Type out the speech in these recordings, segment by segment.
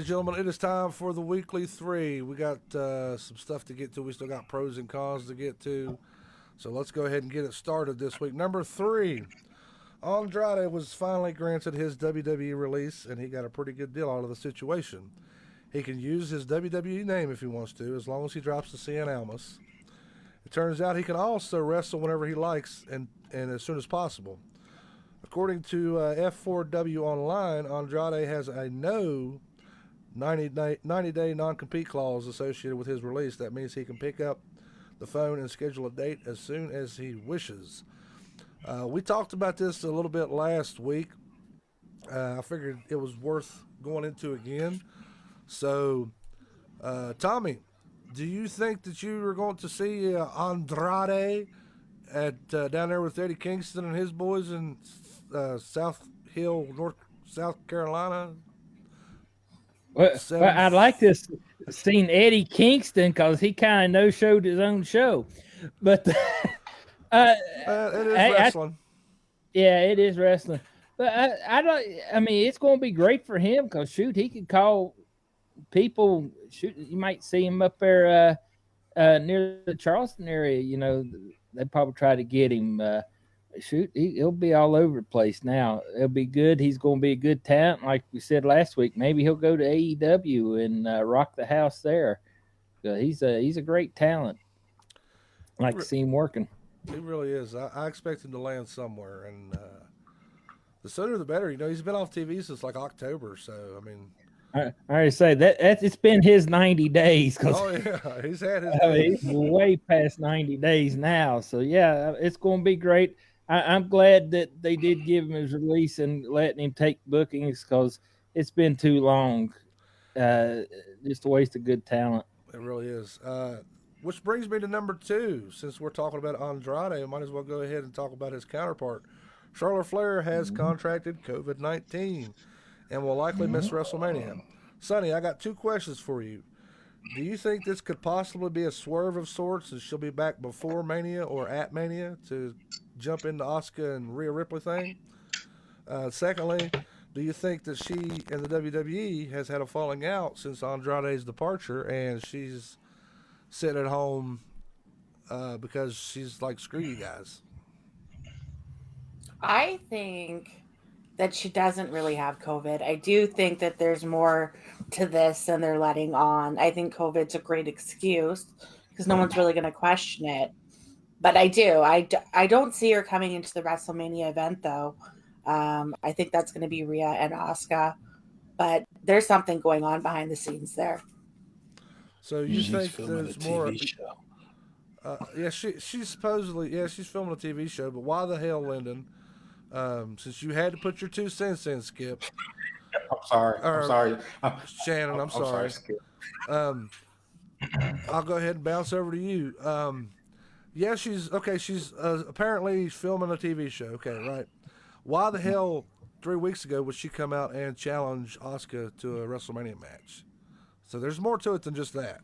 ladies and gentlemen, it is time for the weekly three. We got some stuff to get to. We still got pros and cons to get to. So let's go ahead and get it started this week. Number three, Andrade was finally granted his WWE release, and he got a pretty good deal out of the situation. He can use his WWE name if he wants to, as long as he drops the CN Almas. It turns out he can also wrestle whenever he likes and as soon as possible. According to F4W Online, Andrade has a no 90-day non-compete clause associated with his release. That means he can pick up the phone and schedule a date as soon as he wishes. We talked about this a little bit last week. I figured it was worth going into again. So, Tommy, do you think that you are going to see Andrade at down there with Eddie Kingston and his boys in South Carolina? Well, I'd like to seen Eddie Kingston because he kind of no-showed his own show, but it is wrestling. It is wrestling. But I don't. I mean, it's going to be great for him because shoot, he could call people. Shoot, you might see him up there near the Charleston area. You know, they probably try to get him. Shoot, he'll be all over the place now. It'll be good. He's going to be a good talent, like we said last week. Maybe he'll go to AEW and rock the house there. He's a great talent. I like to see him working. He really is. I expect him to land somewhere, and the sooner the better. You know, he's been off TV since like October, so I mean. I already say that it's been his 90 days. Oh yeah, he's had his days. He's way past 90 days now. So yeah, it's going to be great. I'm glad that they did give him his release and letting him take bookings because it's been too long. Just a waste of good talent. It really is. Which brings me to number two. Since we're talking about Andrade, I might as well go ahead and talk about his counterpart. Charlotte Flair has contracted COVID-19 and will likely miss WrestleMania. Sonny, I got two questions for you. Do you think this could possibly be a swerve of sorts and she'll be back before Mania or at Mania to jump into Asuka and Rhea Ripley thing? Secondly, do you think that she and the WWE has had a falling out since Andrade's departure and she's sitting at home because she's like, screw you guys? I think that she doesn't really have COVID. I do think that there's more to this than they're letting on. I think COVID's a great excuse because no one's really going to question it. But I don't see her coming into the WrestleMania event, though. I think that's going to be Rhea and Asuka. But there's something going on behind the scenes there. So you think there's more? She's supposedly, she's filming a TV show. But why the hell, Lyndon? Since you had to put your 2 cents in, Skip. I'm sorry. Shannon, I'm sorry. Skip. I'll go ahead and bounce over to you. She's okay. She's apparently filming a TV show. Okay, right. Why the hell 3 weeks ago would she come out and challenge Asuka to a WrestleMania match? So there's more to it than just that.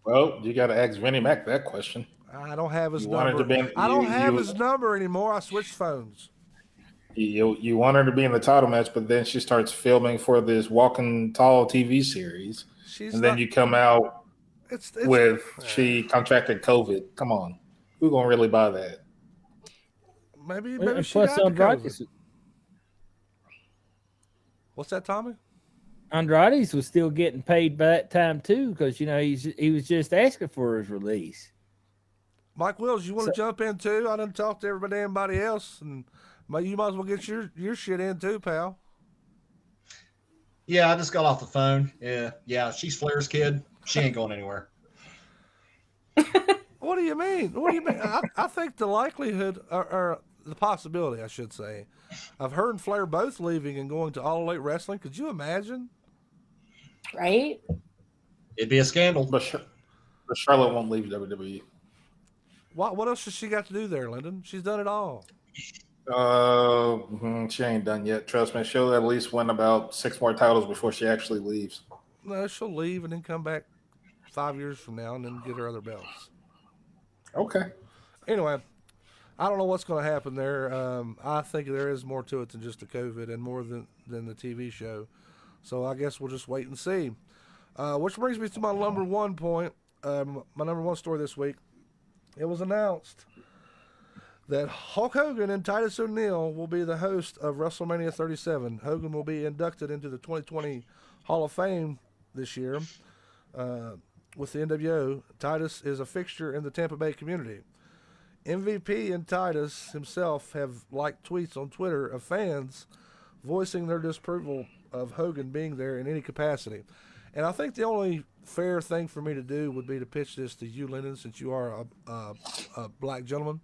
Well, you got to ask Vinnie Mac that question. I don't have his number. I don't have his number anymore. I switched phones. You want her to be in the title match, but then she starts filming for this Walking Tall TV series. Then you come out she contracted COVID. Come on. Who's going to really buy that? Maybe she got COVID. What's that, Tommy? Andrade's was still getting paid by that time too because he was just asking for his release. Mike Wills, you want to jump in too? I done talked to everybody else, and you might as well get your shit in too, pal. Yeah, I just got off the phone. Yeah, she's Flair's kid. She ain't going anywhere. What do you mean? I think the likelihood, or the possibility, I should say, of her and Flair both leaving and going to All Elite Wrestling. Could you imagine? Right? It'd be a scandal. But Charlotte won't leave WWE. What else has she got to do there, Lyndon? She's done it all. She ain't done yet. Trust me. She'll at least win about 6 more titles before she actually leaves. No, she'll leave and then come back 5 years from now and then get her other belts. Okay. Anyway, I don't know what's going to happen there. I think there is more to it than just the COVID and more than the TV show. So I guess we'll just wait and see. Which brings me to my number one point, my number one story this week. It was announced that Hulk Hogan and Titus O'Neil will be the host of WrestleMania 37. Hogan will be inducted into the 2020 Hall of Fame this year with the NWO. Titus is a fixture in the Tampa Bay community. MVP and Titus himself have liked tweets on Twitter of fans voicing their disapproval of Hogan being there in any capacity. And I think the only fair thing for me to do would be to pitch this to you, Lyndon, since you are a black gentleman.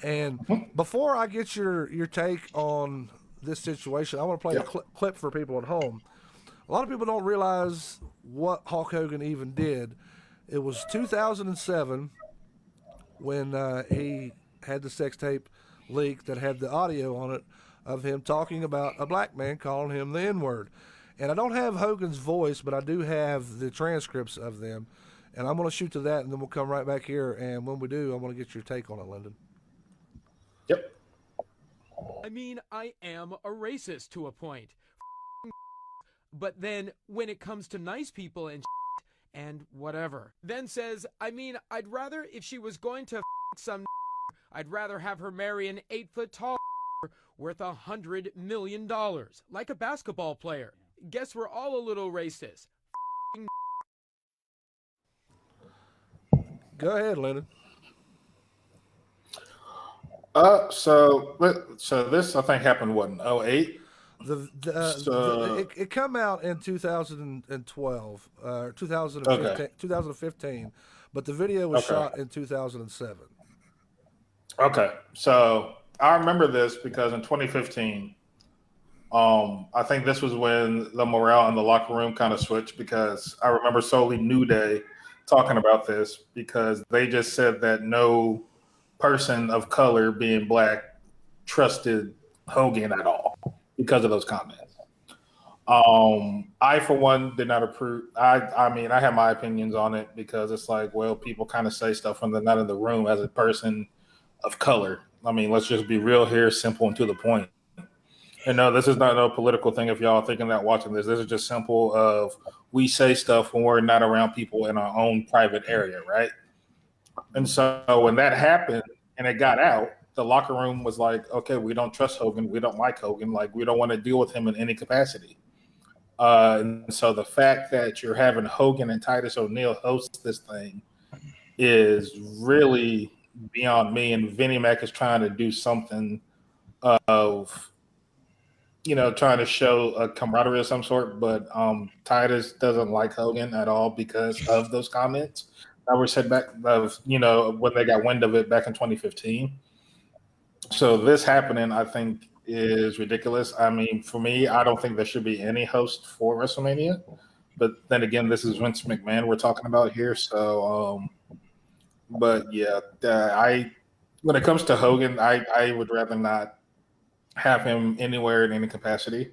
And before I get your take on this situation, I want to play a clip for people at home. A lot of people don't realize what Hulk Hogan even did. It was 2007 when he had the sex tape leak that had the audio on it of him talking about a black man calling him the N-word. And I don't have Hogan's voice, but I do have the transcripts of them. And I'm going to shoot to that, and then we'll come right back here. And when we do, I want to get your take on it, Lyndon. Yep. I mean, I am a racist to a point. But then when it comes to nice people and whatever, then says, I mean, I'd rather, if she was going to some, I'd rather have her marry an 8-foot tall worth $100 million, like a basketball player. Guess we're all a little racist. Go ahead, Lyndon. So this I think happened in 2008. It come out in 2012, 2015, but the video was shot in 2007. Okay, so I remember this because in 2015, I think this was when the morale in the locker room kind of switched, because I remember solely New Day talking about this because they just said that no person of color being black trusted Hogan at all because of those comments. I, for one, did not approve. I mean, I have my opinions on it because it's like, well, people kind of say stuff when they're not in the room as a person of color. I mean, let's just be real here, simple and to the point. And no, this is not no political thing if y'all are thinking that watching this. This is just simple of we say stuff when we're not around people in our own private area, right? And so when that happened and it got out, the locker room was like, okay, we don't trust Hogan. We don't like Hogan. Like, we don't want to deal with him in any capacity. And so the fact that you're having Hogan and Titus O'Neil host this thing is really beyond me. And Vinnie Mac is trying to do something of, trying to show a camaraderie of some sort. But Titus doesn't like Hogan at all because of those comments that were said back of, when they got wind of it back in 2015. So this happening, I think, is ridiculous. I mean, for me, I don't think there should be any host for WrestleMania. But then again, this is Vince McMahon we're talking about here. So, but yeah, when it comes to Hogan, I would rather not have him anywhere in any capacity.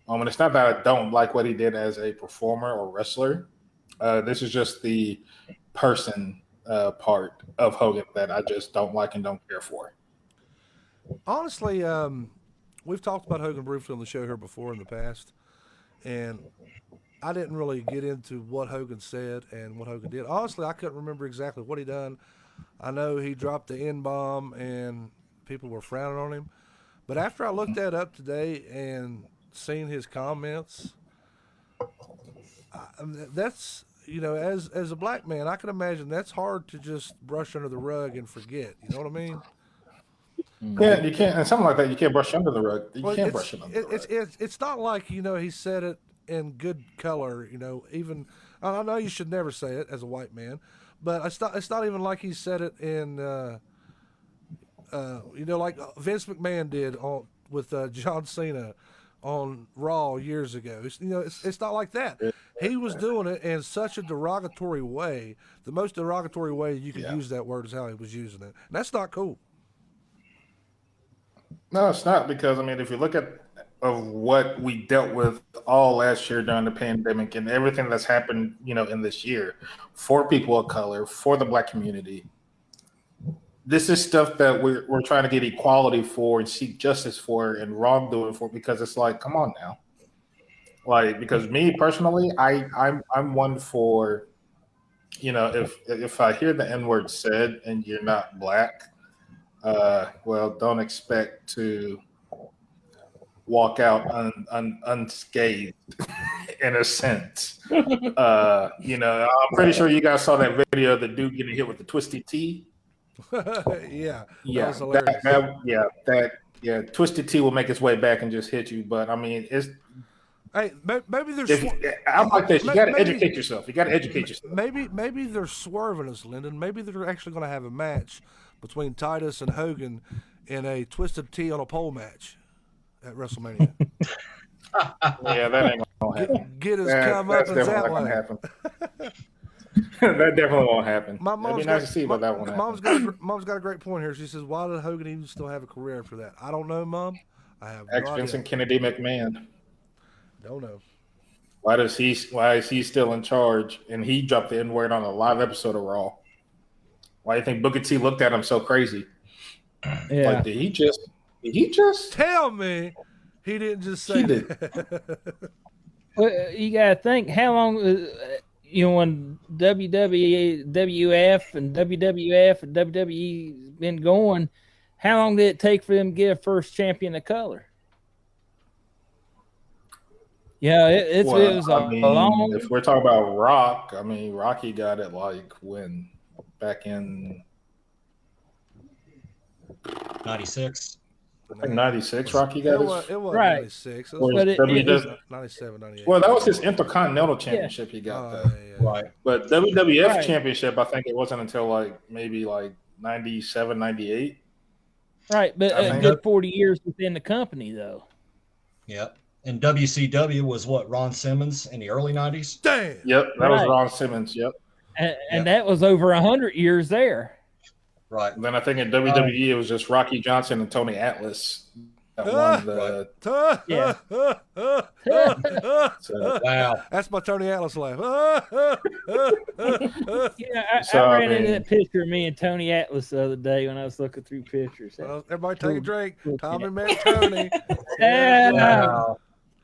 And it's not that I don't like what he did as a performer or wrestler. This is just the person part of Hogan that I just don't like and don't care for. Honestly, we've talked about Hogan briefly on the show here before in the past, and I didn't really get into what Hogan said and what Hogan did. Honestly, I couldn't remember exactly what he done. I know he dropped the N-bomb and people were frowning on him. But after I looked that up today and seen his comments, that's, as a black man, I can imagine that's hard to just brush under the rug and forget. You know what I mean? Yeah, you can't, and something like that, you can't brush under the rug. You can't brush it under the rug. It's not like, he said it in good color, even, I know you should never say it as a white man, but it's not even like he said it in, like Vince McMahon did with John Cena on Raw years ago. It's not like that. He was doing it in such a derogatory way. The most derogatory way you could use that word is how he was using it. And that's not cool. No, it's not, because if you look at what we dealt with all last year during the pandemic and everything that's happened, in this year for people of color, for the black community, this is stuff that we're trying to get equality for and seek justice for and wrongdoing for, because it's like, come on now. Like, because me personally, I'm one for, if I hear the N-word said and you're not black, well, don't expect to walk out unscathed in a sense. I'm pretty sure you guys saw that video of the dude getting hit with the twisted T. Yeah. Yeah. Twisted T will make its way back and just hit you. But I mean, hey, maybe they're. I'm like this. You got to educate yourself. You got to educate yourself. Maybe they're swerving us, Lyndon. Maybe they're actually going to have a match between Titus and Hogan in a twisted T on a pole match at WrestleMania. Yeah, that ain't gonna happen. Get his come up and that way. Happen. That definitely won't happen. That'd be nice to see, but that won't happen. Mom's got a great point here. She says, "Why did Hogan even still have a career after that?" I don't know, Mom. I have no Vincent Kennedy McMahon. Don't know. Why is he still in charge? And he dropped the N-word on a live episode of Raw. Why do you think Booker T looked at him so crazy? Yeah. Like, did he just tell me he didn't just say that? Well, you gotta think how long when WWF and WWE's been going, how long did it take for them to get a first champion of color? Yeah, it was a long. If we're talking about Rock, I mean, Rocky got it like when back in 96. I think 96. Rocky got it was right. 96. But it was 97, 98. Well, that was his Intercontinental Championship he got. Right. But WWF Championship, I think it wasn't until like maybe like 97, 98. Right, but a good 40 years within the company, though. Yep. And WCW was what, Ron Simmons in the early 90s? Damn. Yep, that was Ron Simmons. Yep. And that was over 100 years there. Right. And then I think in WWE it was just Rocky Johnson and Tony Atlas that won the. So, wow. That's my Tony Atlas laugh. I ran into that picture of me and Tony Atlas the other day when I was looking through pictures. Well, everybody take a drink. Tom and Matt Tony. Yeah. Wow.